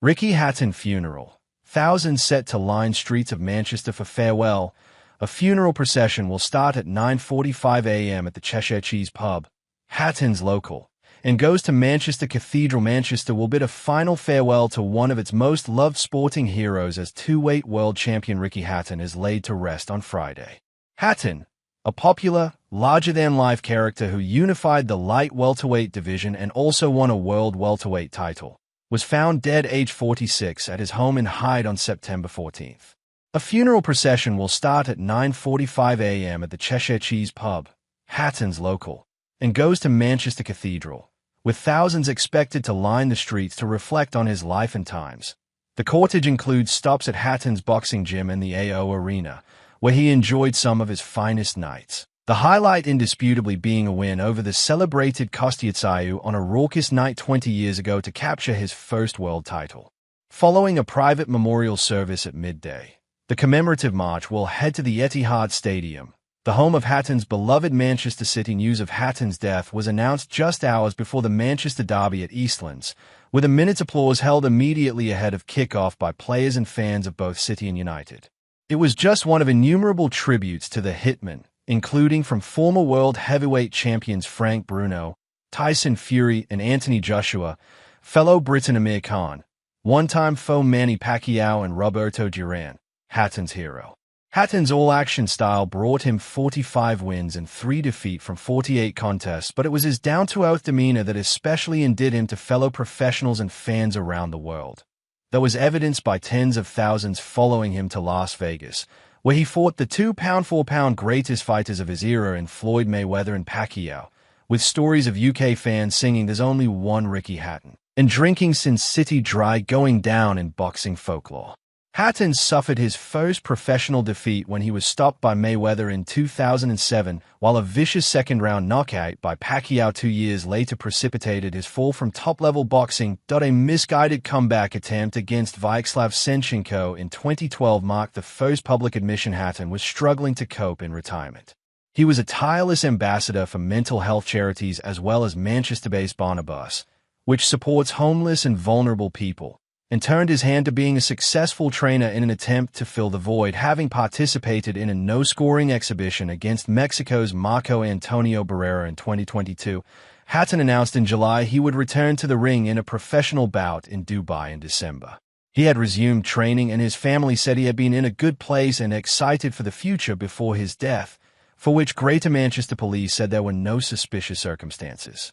Ricky Hatton funeral. Thousands set to line streets of Manchester for farewell. A funeral procession will start at 9:45 a.m. at the Cheshire Cheese pub, Hatton's local, and goes to Manchester Cathedral. Manchester will bid a final farewell to one of its most loved sporting heroes as two-weight world champion Ricky Hatton is laid to rest on Friday. Hatton, a popular, larger-than-life character who unified the light welterweight division and also won a world welterweight title, was found dead age 46 at his home in Hyde on September 14th. A funeral procession will start at 9:45 a.m. at the Cheshire Cheese pub, Hatton's local, and goes to Manchester Cathedral, with thousands expected to line the streets to reflect on his life and times. The cortege includes stops at Hatton's boxing gym and the AO Arena, where he enjoyed some of his finest nights. The highlight indisputably being a win over the celebrated Kostiutseu on a raucous night 20 years ago to capture his first world title. Following a private memorial service at midday, the commemorative march will head to the Etihad Stadium, the home of Hatton's beloved Manchester City. News of Hatton's death was announced just hours before the Manchester derby at Eastlands, with a minute's applause held immediately ahead of kick-off by players and fans of both City and United. It was just one of innumerable tributes to the Hitman, including from former world heavyweight champions Frank Bruno, Tyson Fury, and Anthony Joshua, fellow Briton Amir Khan, one-time foe Manny Pacquiao, and Roberto Duran, Hatton's hero. Hatton's all-action style brought him 45 wins and 3 defeats from 48 contests, but it was his down-to-earth demeanor that especially endeared him to fellow professionals and fans around the world. That was evidenced by tens of thousands following him to Las Vegas, where he fought the 2-pound-4-pound greatest fighters of his era in Floyd Mayweather and Pacquiao, with stories of UK fans singing "There's Only One Ricky Hatton" and drinking Sin City Dry going down in boxing folklore. Hatton suffered his first professional defeat when he was stopped by Mayweather in 2007, while a vicious second-round knockout by Pacquiao 2 years later precipitated his fall from top-level boxing. A misguided comeback attempt against Vyacheslav Senchenko in 2012 marked the first public admission Hatton was struggling to cope in retirement. He was a tireless ambassador for mental health charities as well as Manchester-based Barnabas, which supports homeless and vulnerable people, and turned his hand to being a successful trainer in an attempt to fill the void, having participated in a no-scoring exhibition against Mexico's Marco Antonio Barrera in 2022. Hatton announced in July he would return to the ring in a professional bout in Dubai in December. He had resumed training, and his family said he had been in a good place and excited for the future before his death, for which Greater Manchester Police said there were no suspicious circumstances.